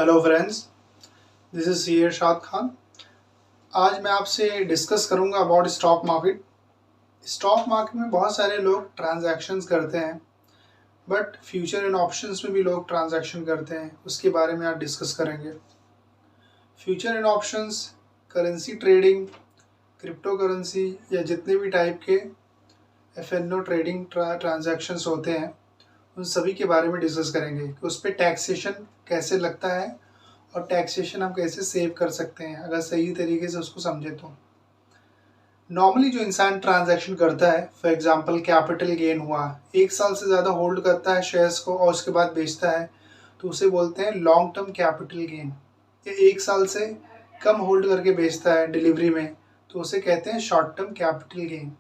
Hello friends, this is C Irshad Khan. आज मैं आपसे डिस्कस करूंगा about stock market. Stock market में बहुत सारे लोग ट्रांजैक्शंस करते हैं, बट फ्यूचर एंड ऑप्शंस में भी लोग ट्रांजैक्शन करते हैं, उसके बारे में आज डिस्कस करेंगे। Future and options, currency trading, crypto currency या जितने भी टाइप के एफ ट्रेडिंग ट्रांजैक्शंस होते हैं, उन सभी के बारे में डिस्कस करेंगे कि उस पर टैक्सेशन कैसे लगता है और टैक्सेशन हम कैसे सेव कर सकते हैं अगर सही तरीके से उसको समझे तो। नॉर्मली जो इंसान ट्रांजैक्शन करता है, फॉर एग्जांपल कैपिटल गेन हुआ, 1 साल से ज़्यादा होल्ड करता है शेयर्स को और उसके बाद बेचता है, तो उसे बोलते हैं लॉन्ग टर्म कैपिटल गेन। ये 1 साल से कम होल्ड करके बेचता है डिलीवरी में, तो उसे कहते हैं short term capital gain.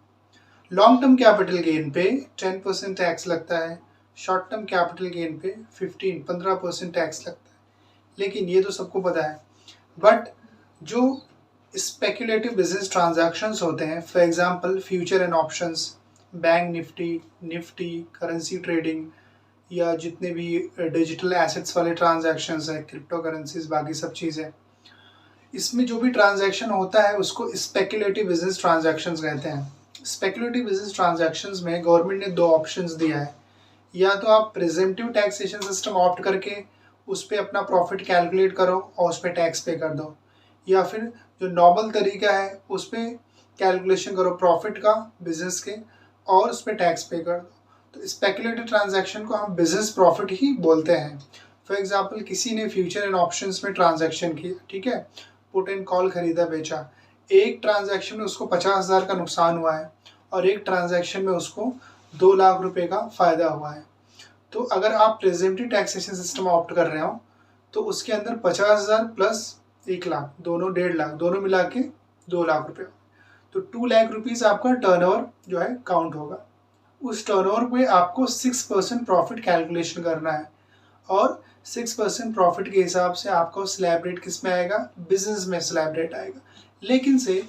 Long term capital gain पे 10% टैक्स लगता है, शॉर्ट टर्म कैपिटल गेन पे 15% टैक्स लगता है। लेकिन ये तो सबको पता है, बट जो स्पेक्यूलेटिव बिजनेस ट्रांजैक्शंस होते हैं, for example future and options, bank Nifty, currency trading या जितने भी डिजिटल एसेट्स वाले ट्रांजैक्शंस हैं, क्रिप्टो करेंसीज, बाकी सब चीज़ें, इसमें जो भी ट्रांजैक्शन होता है उसको स्पेक्यूलेटिव बिजनेस ट्रांजैक्शंस कहते हैं। स्पेक्यूलेटिव बिजनेस ट्रांजैक्शंस में गवर्नमेंट ने 2 ऑप्शंस दिया है। या तो आप प्रिजेम्पटिव टैक्सेशन सिस्टम ऑप्ट करके उस पर अपना प्रॉफिट कैलकुलेट करो और उस पर टैक्स पे कर दो, या फिर जो नॉर्मल तरीका है उस पर कैलकुलेशन करो प्रॉफिट का बिजनेस के और उस पर टैक्स पे कर दो। तो स्पेकुलेटिव ट्रांजैक्शन को हम बिजनेस प्रॉफिट ही बोलते हैं। फॉर एग्जांपल किसी ने फ्यूचर एंड ऑप्शंस में ट्रांजैक्शन किया, ठीक है, पुट एंड कॉल खरीदा बेचा, एक ट्रांजैक्शन में उसको 50,000 का नुकसान हुआ है और एक ट्रांजैक्शन में उसको 2 लाख रुपए का फायदा हुआ है। तो अगर आप प्रेजेंटिव टैक्सेशन सिस्टम ऑप्ट कर रहे हो तो उसके अंदर 50,000 प्लस 1 लाख, दोनों 1.5 लाख, दोनों मिला के 2 लाख रुपये, तो 2 लाख रुपीज़ आपका टर्नओवर जो है काउंट होगा। उस टर्नओवर पे आपको 6% प्रॉफिट कैलकुलेशन करना है और 6% प्रॉफिट के हिसाब से आपको स्लैब रेट किस में आएगा, बिजनेस में स्लैब रेट आएगा। लेकिन से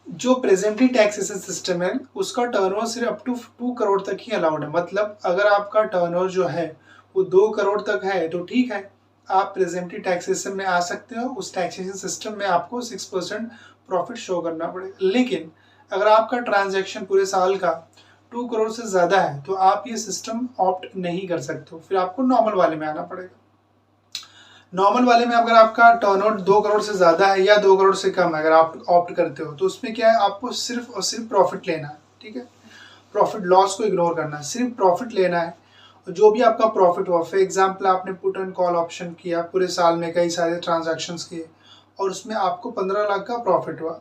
जो प्रेजेंटली टैक्सेशन सिस्टम है उसका टर्नओवर सिर्फ अप टू 2 करोड़ तक ही अलाउड है। मतलब अगर आपका टर्नओवर जो है वो 2 करोड़ तक है तो ठीक है, आप प्रेजेंटली टैक्सेशन में आ सकते हो। उस टैक्सेशन सिस्टम में आपको 6% प्रॉफिट शो करना पड़ेगा। लेकिन अगर आपका ट्रांजैक्शन पूरे साल का 2 करोड़ से ज़्यादा है तो आप ये सिस्टम ऑप्ट नहीं कर सकते हो, फिर आपको नॉर्मल वाले में आना पड़ेगा। नॉर्मल वाले में अगर आपका टर्नओवर 2 करोड़ से ज़्यादा है या 2 करोड़ से कम है, अगर आप ऑप्ट करते हो तो उसमें क्या है, आपको सिर्फ और सिर्फ प्रॉफिट लेना है, ठीक है। प्रॉफिट लॉस को इग्नोर करना है, सिर्फ प्रॉफिट लेना है। और जो भी आपका प्रॉफिट हुआ, फॉर एग्जाम्पल आपने पुट एंड कॉल ऑप्शन किया, पूरे साल में कई सारे ट्रांजैक्शंस किए और उसमें आपको 15 लाख का प्रॉफिट हुआ,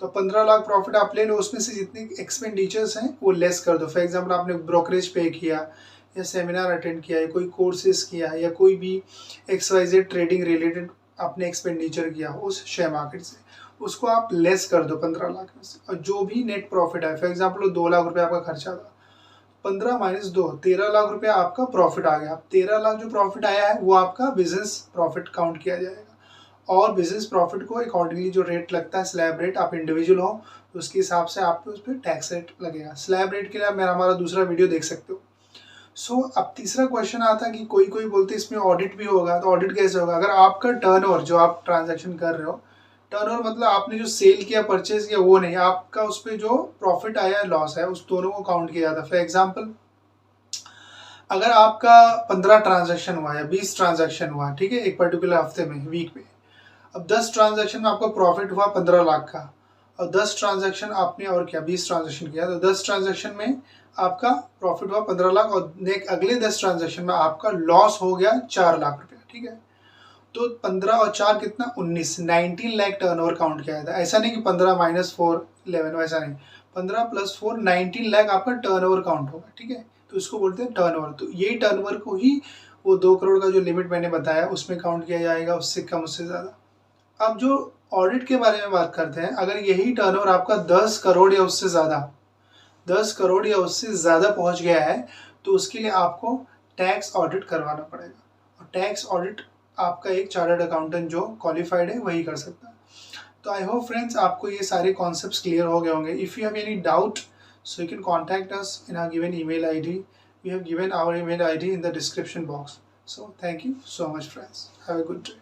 तो 15 लाख प्रॉफिट आप ले लो, उसमें से जितनी एक्सपेंडिचर्स हैं वो लेस कर दो। फॉर एग्जाम्पल आपने ब्रोकरेज पे किया या सेमिनार अटेंड किया या कोई कोर्सेज किया या कोई भी XYZ ट्रेडिंग रिलेटेड आपने एक्सपेंडिचर किया उस शेयर मार्केट से, उसको आप लेस कर दो 15 लाख में से। और जो भी नेट प्रॉफिट है, फॉर एग्जाम्पल 2 लाख रुपये आपका खर्चा था, 15 माइनस 2, 13 लाख रुपया आपका प्रॉफिट आ गया। 13 लाख जो प्रॉफिट आया है वो आपका बिजनेस प्रॉफिट काउंट किया जाएगा और बिजनेस प्रॉफिट को अकॉर्डिंगली जो रेट लगता है, स्लैब रेट, आप इंडिविजुअल हो तो उसके हिसाब से आपको उस पर टैक्स रेट लगेगा। स्लैब रेट के लिए आप मेरा हमारा दूसरा वीडियो देख सकते हो। सो अब तीसरा क्वेश्चन आता है कि कोई कोई बोलते हैं इसमें ऑडिट भी होगा, तो ऑडिट कैसे होगा? अगर आपका टर्नओवर जो आप ट्रांजैक्शन कर रहे हो, टर्नओवर मतलब आपने जो सेल किया, परचेज किया, वो नहीं, आपका उस पर जो प्रॉफिट आया लॉस है उस दोनों को काउंट किया जाता है। फॉर एग्जाम्पल अगर आपका 15 ट्रांजैक्शन हुआ या 20 ट्रांजैक्शन हुआ, ठीक है, एक पर्टिकुलर हफ्ते में, वीक में, अब 10 ट्रांजैक्शन में आपका प्रॉफिट हुआ 15 लाख का और 10 ट्रांजैक्शन आपने और क्या 20 ट्रांजैक्शन किया, तो 10 ट्रांजैक्शन में आपका प्रॉफिट हुआ 15 लाख और अगले 10 ट्रांजैक्शन में आपका लॉस हो गया 4 लाख रुपया, ठीक है। तो 15 और 4 कितना, 19 लाख टर्नओवर काउंट किया जाता है। ऐसा नहीं कि 15 माइनस 4 11, वैसा नहीं, 15 प्लस 4 19 लाख आपका टर्नओवर काउंट होगा, ठीक है। तो इसको बोलते हैं टर्नओवर। तो ये टर्नओवर को ही वो 2 करोड़ का जो लिमिट मैंने बताया उसमें काउंट किया जाएगा, उससे कम उससे ज़्यादा। अब जो ऑडिट के बारे में बात करते हैं, अगर यही टर्नओवर आपका 10 करोड़ या उससे ज़्यादा, 10 करोड़ या उससे ज़्यादा पहुंच गया है तो उसके लिए आपको टैक्स ऑडिट करवाना पड़ेगा। और टैक्स ऑडिट आपका एक चार्टर्ड अकाउंटेंट जो क्वालिफाइड है वही कर सकता है। तो आई होप फ्रेंड्स आपको ये सारे कॉन्सेप्ट्स क्लियर हो गए होंगे। If you have any doubt so you can contact us in our given email ID. We have given our email ID in the description box. So thank you so much friends. Have a good day.